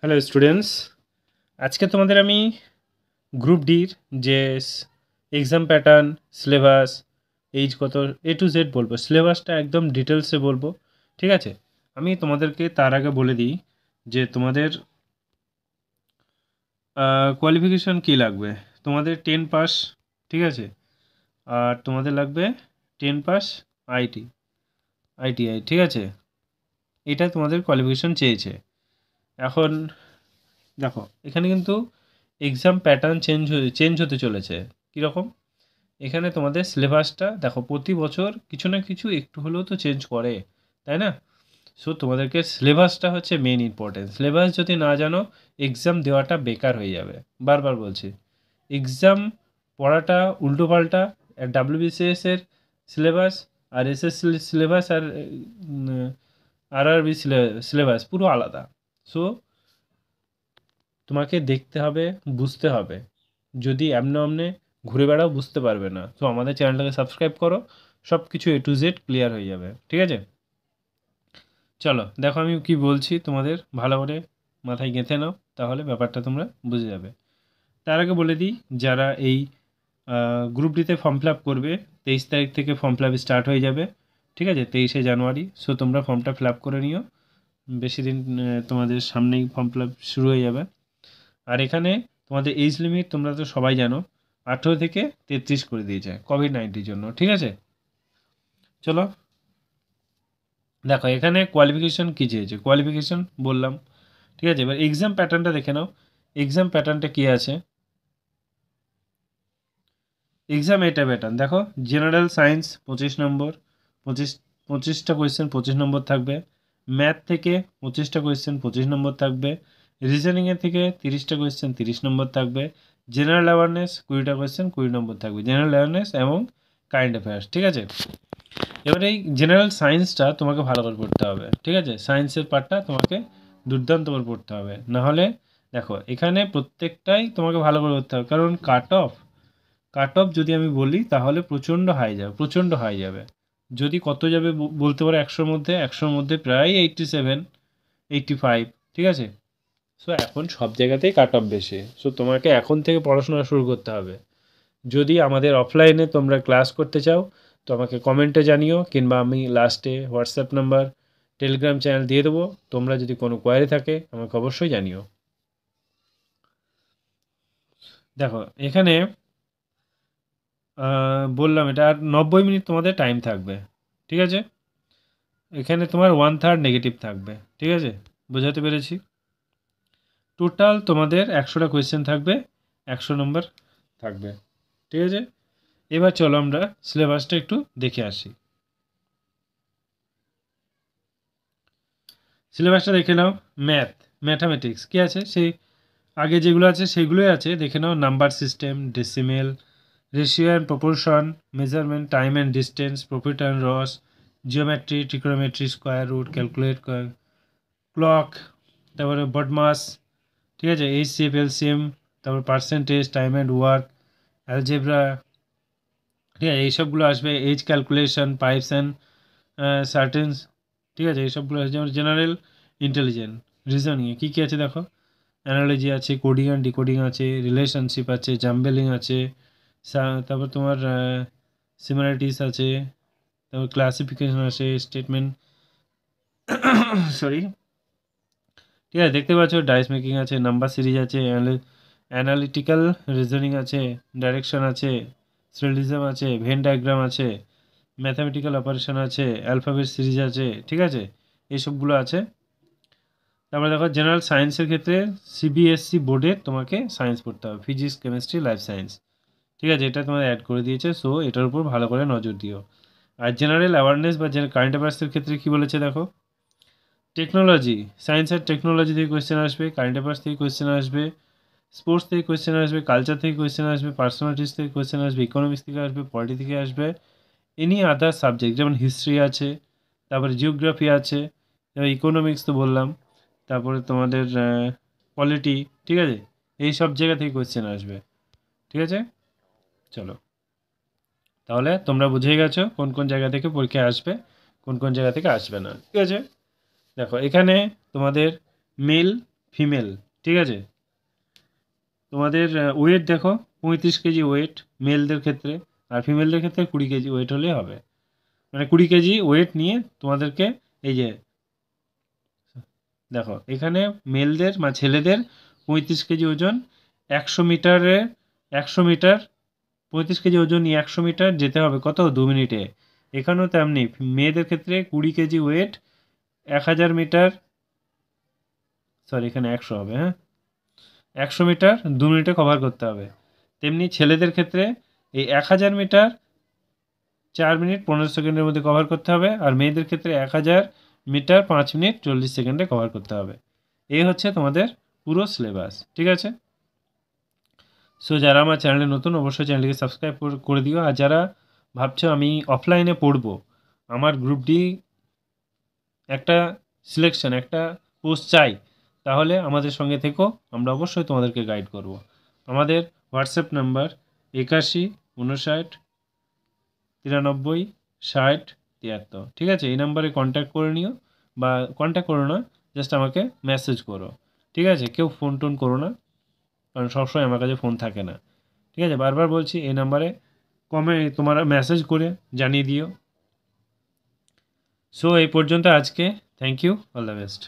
Hello students, আজকে তোমাদের আমি গ্রুপ ডির যে এক্সাম প্যাটার্ন, সিলেবাস, এইজ কত, A to Z বলবো। সিলেবাসটা একদম ডিটেলসে বলবো, ঠিক আছে? আমি তোমাদেরকে তার আগে বলে দিই যে তোমাদের কোয়ালিফিকেশন কী লাগবে। তোমাদের 10 পাস, ঠিক আছে? আর তোমাদের লাগবে 10 পাস আইটিআই, ঠিক আছে? এটা তোমাদের কোয়ালিফিকেশন চেয়েছে। এখন দেখো, এখানে কিন্তু এক্সাম প্যাটার্ন চেঞ্জ হতে চলেছে। কীরকম? এখানে তোমাদের সিলেবাসটা দেখো, প্রতি বছর কিছু না কিছু একটু হলেও তো চেঞ্জ করে, তাই না? সো তোমাদেরকে সিলেবাসটা হচ্ছে মেন ইম্পর্টেন্ট। সিলেবাস যদি না জানো, এক্সাম দেওয়াটা বেকার হয়ে যাবে। বারবার বলছি, এক্সাম পড়াটা উল্টোপাল্টা। WBCS এর সিলেবাস আর SSC সিলেবাস আর RRB সিলেবাস পুরো আলাদা। সো তোমাকে দেখতে হবে, বুঝতে হবে। যদি এমনি অমনে ঘুরে বেড়াও, বুঝতে পারবে না। তো আমাদের চ্যানেলটাকে সাবস্ক্রাইব করো, সব কিছু A to Z ক্লিয়ার হয়ে যাবে, ঠিক আছে? চলো দেখো, আমি কি বলছি তোমাদের ভালো করে মাথায় গেঁথে নাও, তাহলে ব্যাপারটা তোমরা বুঝে যাবে। তার আগে বলে দিই, যারা এই গ্রুপ ডিতে ফর্ম ফিল আপ করবে, 23 তারিখ থেকে ফর্ম ফিল আপ স্টার্ট হয়ে যাবে, ঠিক আছে? 23শে জানুয়ারি। সো তোমরা ফর্মটা ফিল আপ করে নিও, বেশি দিন তোমাদের সামনেই ফর্ম ফিল আপ শুরু হয়ে যাবে। আর এখানে তোমাদের এজ লিমিট তোমরা তো সবাই জানো, 18 থেকে 33 করে দিয়েছে কোভিড-19 জন্য, ঠিক আছে? চলো দেখো, এখানে কোয়ালিফিকেশন কী চেয়েছে, কোয়ালিফিকেশন বললাম, ঠিক আছে? এবার এক্সাম প্যাটার্নটা দেখে নাও। এক্সাম প্যাটার্নটা কী আছে? এক্সাম এটা প্যাটার্ন দেখো, জেনারেল সায়েন্স 25 নম্বর, 25টা কোয়েশ্চেন 25 নম্বর থাকবে। ম্যাথ থেকে 25টা কোয়েশ্চেন 25 নম্বর থাকবে। রিজনিংয়ের থেকে 30টা কোয়েশ্চেন 30 নম্বর থাকবে। জেনারেল অ্যাওয়ারনেস 20টা কোয়েশ্চেন 20 নম্বর থাকবে। জেনারেল অ্যাওয়ারনেস এবং কারেন্ট অ্যাফেয়ার্স, ঠিক আছে? এবার এই জেনারেল সায়েন্সটা তোমাকে ভালো করে পড়তে হবে, ঠিক আছে? সায়েন্সের পার্টটা তোমাকে দুর্দান্ত করে পড়তে হবে, নাহলে দেখো এখানে প্রত্যেকটাই তোমাকে ভালো করে পড়তে হবে, কারণ কাট অফ যদি আমি বলি তাহলে প্রচণ্ড হাই যাবে। যদি কত যাবে বলতে পারো, 100-র মধ্যে প্রায় 87, 85, ঠিক আছে? সো এখন সব জায়গাতেই কাট অফ বেশি। সো তোমাকে এখন থেকে পড়াশোনা শুরু করতে হবে। যদি আমাদের অফলাইনে তোমরা ক্লাস করতে চাও, তো আমাকে কমেন্টে জানিও, কিংবা আমি লাস্টে হোয়াটসঅ্যাপ নাম্বার, টেলিগ্রাম চ্যানেল দিয়ে দেবো। তোমরা যদি কোনো কোয়ারি থাকে আমাকে অবশ্যই জানিও। দেখো এখানে বললাম, এটা আর 90 মিনিট তোমাদের টাইম থাকবে, ঠিক আছে? এখানে তোমার 1/3 নেগেটিভ থাকবে, ঠিক আছে? বোঝাতে পেরেছি? টোটাল তোমাদের 100টা কোয়েশ্চেন থাকবে, 100 নম্বর থাকবে, ঠিক আছে? এবার চলো আমরা সিলেবাসটা একটু দেখে আসি। সিলেবাসটা দেখে নাও। ম্যাথামেটিক্স কী আছে, সেই আগে যেগুলো আছে সেগুলোই আছে, দেখে নাও। Number system, decimal, ratio and proportion, measurement, time and distance, profit and loss, geometry, trigonometry, square root, calculate, clock, তারপরে বডমাস, ঠিক আছে? HCF, LCM, তারপর percentage, time and work, algebra, ঠিক আছে? এইসবগুলো আসবে। Age calculation, pipes and cisterns, ঠিক আছে? এইসবগুলো আছে। যেমন জেনারেল ইন্টেলিজেন্স, রিজনিংয়ে কী কী আছে দেখো, অ্যানালজি আছে, কোডিং অ্যান্ড ডিকোডিং আছে, রিলেশনশিপ আছে, জাম্বেলিং আছে, তারপর তোমার সিমিলারিটিস আছে, তারপর ক্লাসিফিকেশন আছে, স্টেটমেন্ট, সরি, ঠিক আছে? দেখতে পাচ্ছ, ডাইস মেকিং আছে, নাম্বার সিরিজ আছে, অ্যানালিটিক্যাল রিজনিং আছে, ডাইরেকশন আছে, সিরিয়ালিজম আছে, ভেন ডায়াগ্রাম আছে, ম্যাথামেটিক্যাল অপারেশন আছে, অ্যালফাবেট সিরিজ আছে, ঠিক আছে? এইসবগুলো আছে। তারপরে দেখো, জেনারেল সায়েন্সের ক্ষেত্রে CBSE বোর্ডে তোমাকে সায়েন্স পড়তে হবে, ফিজিক্স, কেমিস্ট্রি, লাইফ সায়েন্স, ঠিক আছে? এটা তোমার অ্যাড করে দিয়েছে। সো এটার উপর ভালো করে নজর দিও। আর জেনারেল অ্যাওয়ারনেস বা কারেন্ট অ্যাফেয়ার্সের ক্ষেত্রে কী বলেছে দেখো, টেকনোলজি, সায়েন্স আর টেকনোলজি থেকে কোয়েশ্চেন আসবে, কারেন্ট অ্যাফেয়ার্স থেকে কোয়েশ্চেন আসবে, স্পোর্টস থেকে কোয়েশ্চেন আসবে, কালচার থেকে কোয়েশ্চেন আসবে, পার্সোনালিটিস থেকে কোয়েশ্চেন আসবে, ইকোনমিক্স থেকে আসবে, পলিটি থেকে আসবে, এনি আদার সাবজেক্ট, যেমন হিস্ট্রি আছে, তারপরে জিওগ্রাফি আছে, ইকোনমিক্স তো বললাম, তারপরে তোমাদের পলিটি, ঠিক আছে? এই সব জায়গা থেকে কোয়েশ্চেন আসবে, ঠিক আছে? চলো, তাহলে তোমরা বুঝেই গেছো কোন কোন জায়গা থেকে পরীক্ষা আসবে, কোন কোন জায়গা থেকে আসবে না, ঠিক আছে? দেখো এখানে তোমাদের মেল ফিমেল, ঠিক আছে। তোমাদের ওয়েট দেখো 35 কেজি ওয়েট মেলদের ক্ষেত্রে, আর ফিমেলদের ক্ষেত্রে 20 কেজি ওয়েট হলেই হবে। মানে 20 কেজি ওয়েট নিয়ে তোমাদেরকে, এই যে দেখো এখানে মেলদের বা ছেলেদের 35 কেজি ওজন, 100 মিটারে 100 মিটার 35 কেজি ওজন নিয়ে 100 মিটার যেতে হবে কত, 2 মিনিটে। এখানেও তেমনি মেয়েদের ক্ষেত্রে 20 কেজি ওয়েট 1000 মিটার, সরি এখানে 100 হবে, হ্যাঁ, 100 মিটার 2 মিনিটে কভার করতে হবে। তেমনি ছেলেদের ক্ষেত্রে এই 1000 মিটার 4 মিনিট 15 সেকেন্ডের মধ্যে কভার করতে হবে, আর মেয়েদের ক্ষেত্রে 1000 মিটার 5 মিনিট 40 সেকেন্ডে কভার করতে হবে। এই হচ্ছে তোমাদের পুরো সিলেবাস, ঠিক আছে। সো যারা আমার চ্যানেলে নতুন অবশ্যই চ্যানেলটিকে সাবস্ক্রাইব করে দিও। আর যারা ভাবছো আমি অফলাইনে পড়বো, আমার গ্রুপ ডি একটা সিলেকশন, একটা পোস্ট চাই, তাহলে আমাদের সঙ্গে থেকো, আমরা অবশ্যই তোমাদেরকে গাইড করব। আমাদের হোয়াটসঅ্যাপ নাম্বার 81 59 60 93 73, ঠিক আছে। এই নাম্বারে কন্ট্যাক্ট করে নিও, বা কন্ট্যাক্ট করো না, জাস্ট আমাকে মেসেজ করো, ঠিক আছে। কেউ ফোন টোন করো না, কারণ সবসময় আমার কাছে ফোন থাকে না, ঠিক আছে। বারবার বলছি, এই নাম্বারে তোমরা মেসেজ করে জানিয়ে দিও। সো এই পর্যন্ত আজকে, thank you, all the best.